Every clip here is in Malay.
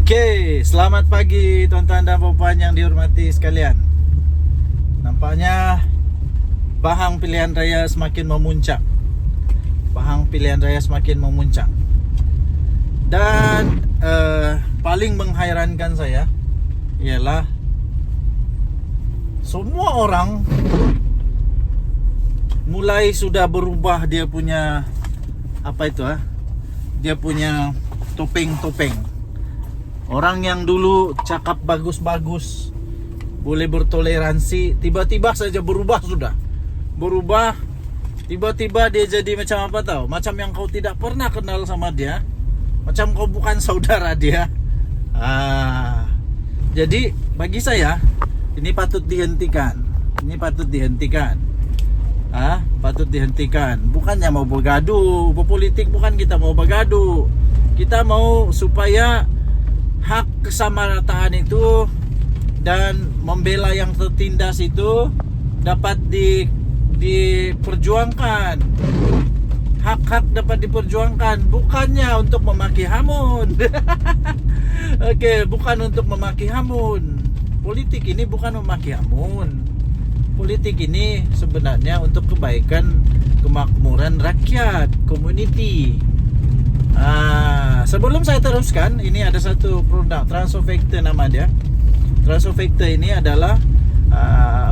Oke, selamat pagi tuan-tuan dan puan yang dihormati sekalian. Nampaknya bahang pilihan raya semakin memuncak. Dan paling menghairankan saya ialah semua orang mulai sudah berubah dia punya dia punya topeng-topeng. Orang yang dulu cakap bagus-bagus, boleh bertoleransi, tiba-tiba saja berubah sudah. Berubah, tiba-tiba dia jadi macam apa tahu? Macam yang kau tidak pernah kenal sama dia. Macam kau bukan saudara dia. Jadi bagi saya ini patut dihentikan. Patut dihentikan. Bukannya mau bergaduh, berpolitik bukan kita mau bergaduh. Kita mau supaya hak kesamarataan itu dan membela yang tertindas itu dapat diperjuangkan. Hak-hak dapat diperjuangkan, bukannya untuk memaki hamun. Oke, bukan untuk memaki hamun. Politik ini bukan memaki hamun. Politik ini sebenarnya untuk kebaikan, kemakmuran rakyat, community. Sebelum saya teruskan, ini ada satu produk Transofactor nama dia. Transofactor ini adalah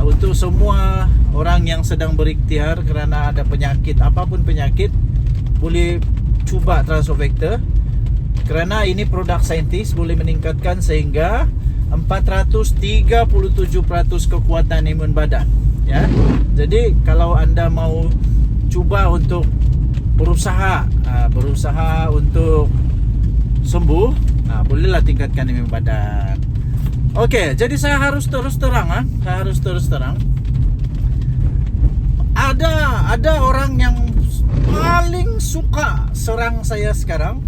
untuk semua orang yang sedang berikhtiar kerana ada penyakit, apapun penyakit, boleh cuba Transofactor. Kerana ini produk saintis, boleh meningkatkan sehingga 437% kekuatan imun badan, ya. Jadi kalau anda mau cuba untuk berusaha untuk sembuh, bolehlah tingkatkan imun badan. Oke, jadi saya harus terus terang. Ada orang yang paling suka serang saya sekarang.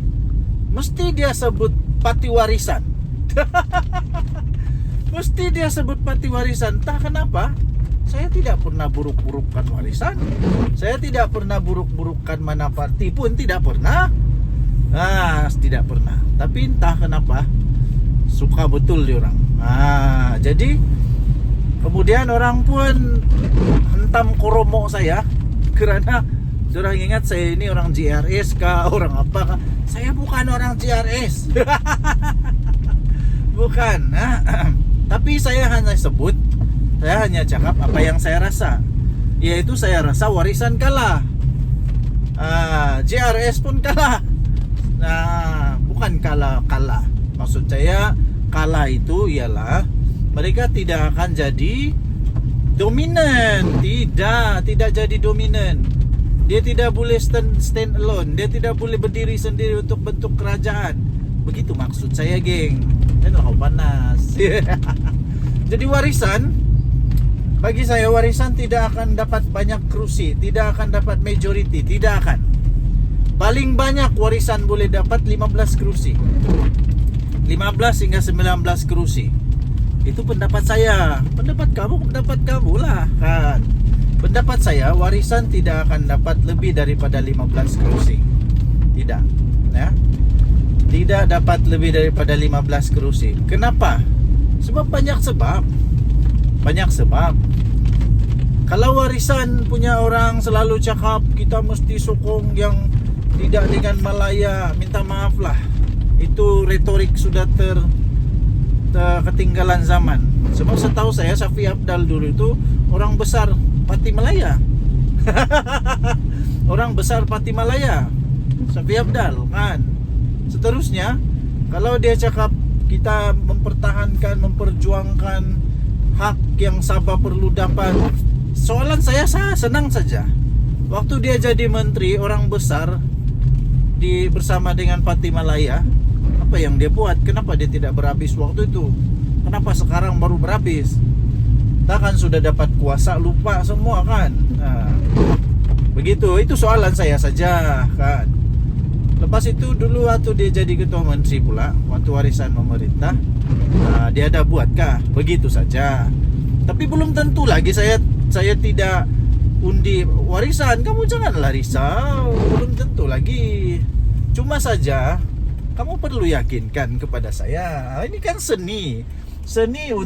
Mesti dia sebut parti warisan. Entah kenapa. Saya tidak pernah buruk-burukkan warisan. Saya tidak pernah buruk-burukkan mana parti pun, tidak pernah. Tidak pernah. Tapi entah kenapa suka betul diorang. Jadi kemudian orang pun hentam koromo saya kerana diorang ingat saya ini orang JRS kah, orang apa kah. Saya bukan orang JRS. Bukan. Tapi saya hanya cakap apa yang saya rasa. Yaitu saya rasa warisan kalah, JRS pun kalah. Bukan kalah. Maksud saya kalah itu ialah mereka tidak akan jadi dominan. Tidak jadi dominan. Dia tidak boleh stand alone. Dia tidak boleh berdiri sendiri untuk bentuk kerajaan. Begitu maksud saya, geng. Dan kau panas. Jadi bagi saya warisan tidak akan dapat banyak kerusi, tidak akan dapat majority, tidak akan. Paling banyak warisan boleh dapat 15 kerusi. 15 hingga 19 kerusi. Itu pendapat saya. Pendapat kamu lah kan. Pendapat saya warisan tidak akan dapat lebih daripada 15 kerusi. Tidak, ya. Tidak dapat lebih daripada 15 kerusi. Kenapa? Sebab banyak sebab. Kalau warisan punya orang selalu cakap kita mesti sokong yang tidak dengan Malaya, minta maaf lah. Itu retorik sudah ketinggalan zaman. Sebab setahu saya Safi Abdal dulu itu orang besar Parti Malaya. Orang besar Parti Malaya, Safi Abdal kan. Seterusnya, kalau dia cakap kita memperjuangkan hak yang Sabah perlu dapat, soalan saya senang saja. Waktu dia jadi menteri, orang besar bersama dengan Parti Malaya, apa yang dia buat? Kenapa dia tidak berhabis waktu itu? Kenapa sekarang baru berhabis? Takkan sudah dapat kuasa, lupa semua kan? Begitu, itu soalan saya saja kan. Lepas itu dulu waktu dia jadi ketua menteri pula, waktu warisan pemerintah, dia ada buatkah? Begitu saja. Tapi belum tentu lagi saya tidak undi warisan. Kamu janganlah risau, belum tentu lagi. Cuma saja Kamu perlu yakinkan kepada saya. Ini kan seni. Seni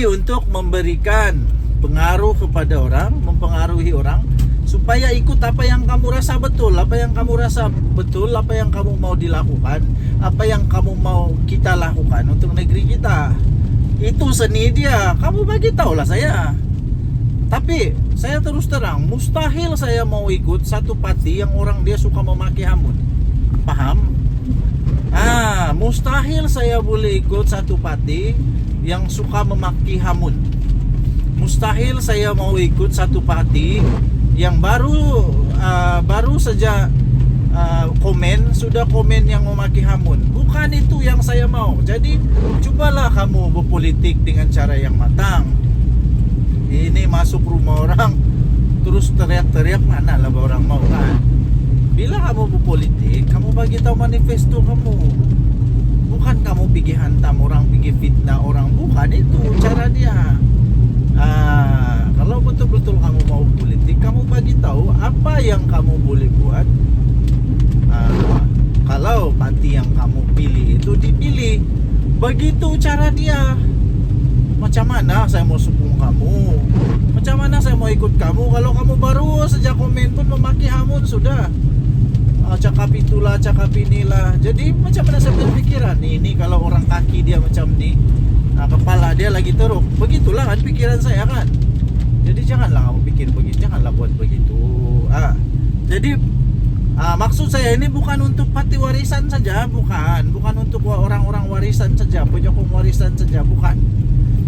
untuk memberikan pengaruh kepada orang, mempengaruhi orang supaya ikut apa yang kamu rasa betul, apa yang kamu mau dilakukan, apa yang kamu mau kita lakukan untuk negeri kita. Itu seni dia. Kamu bagi tahulah saya. Tapi saya terus terang, mustahil saya mau ikut satu parti yang orang dia suka memakai hamun. Paham? Mustahil saya boleh ikut satu parti yang suka memaki hamun. Mustahil saya mau ikut satu parti yang baru saja sudah komen yang memaki hamun. Bukan itu yang saya mau. Jadi cobalah kamu berpolitik dengan cara yang matang. Ini masuk rumah orang terus teriak-teriak, mana lah orang mau kan? Bila kamu berpolitik, kamu bagi tahu manifesto kamu. Bukan kamu pergi hantam orang, pergi fitnah orang. Bukan itu cara dia. Kalau betul-betul kamu mau politik, kamu bagi tahu apa yang kamu boleh buat. Kalau parti yang kamu pilih itu dipilih, begitu cara dia. Macam mana saya mau sokong kamu? Macam mana saya mau ikut kamu kalau kamu baru sejak komen pun memaki hamun sudah? Cakap itulah, cakap inilah. Jadi macam mana saya berpikiran? Ini kalau orang kaki dia macam ni, kepala dia lagi teruk. Begitulah kan pikiran saya kan. Jadi janganlah kamu pikir begitu, janganlah buat begitu. Jadi maksud saya ini bukan untuk parti warisan saja, bukan untuk orang-orang warisan saja, penyokong warisan saja, bukan.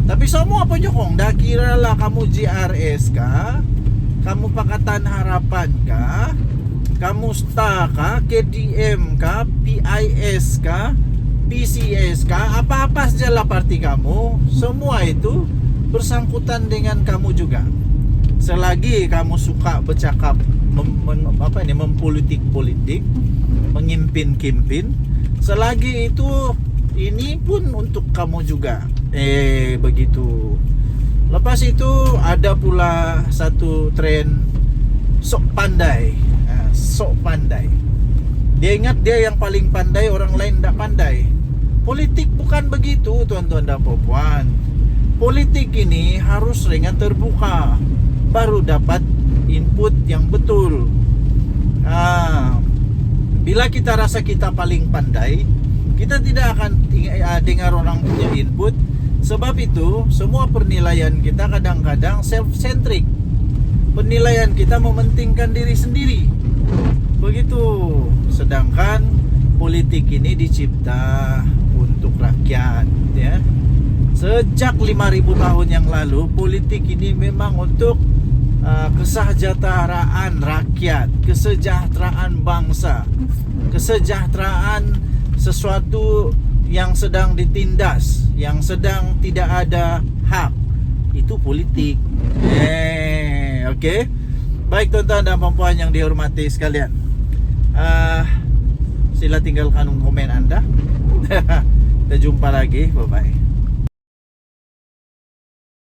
Tapi semua penyokong, dah kira lah kamu JRS kah, kamu Pakatan Harapan kah, kamu STA kah, KDM kah, PIS kah, PCS kah, apa-apa sajalah parti kamu, semua itu bersangkutan dengan kamu juga. Selagi kamu suka bercakap mempolitik-politik, mengimpin-kimpin, selagi itu ini pun untuk kamu juga. Begitu. Lepas itu ada pula satu tren sok pandai. Sok pandai. Dia ingat dia yang paling pandai, orang lain tak pandai. Politik bukan begitu, tuan-tuan dan puan. Politik ini harus ringan terbuka, baru dapat input yang betul. Bila kita rasa kita paling pandai, kita tidak akan dengar orang punya input. Sebab itu semua penilaian kita kadang-kadang self-centric. Penilaian kita mementingkan diri sendiri. Begitu. Sedangkan politik ini dicipta untuk rakyat, ya. Sejak 5.000 tahun yang lalu, politik ini memang untuk kesejahteraan rakyat, kesejahteraan bangsa, kesejahteraan sesuatu yang sedang ditindas, yang sedang tidak ada hak. Itu politik. Okey. Baik tuan-tuan dan puan yang dihormati sekalian. Sila tinggalkan komen anda. Kita jumpa lagi. Bye-bye.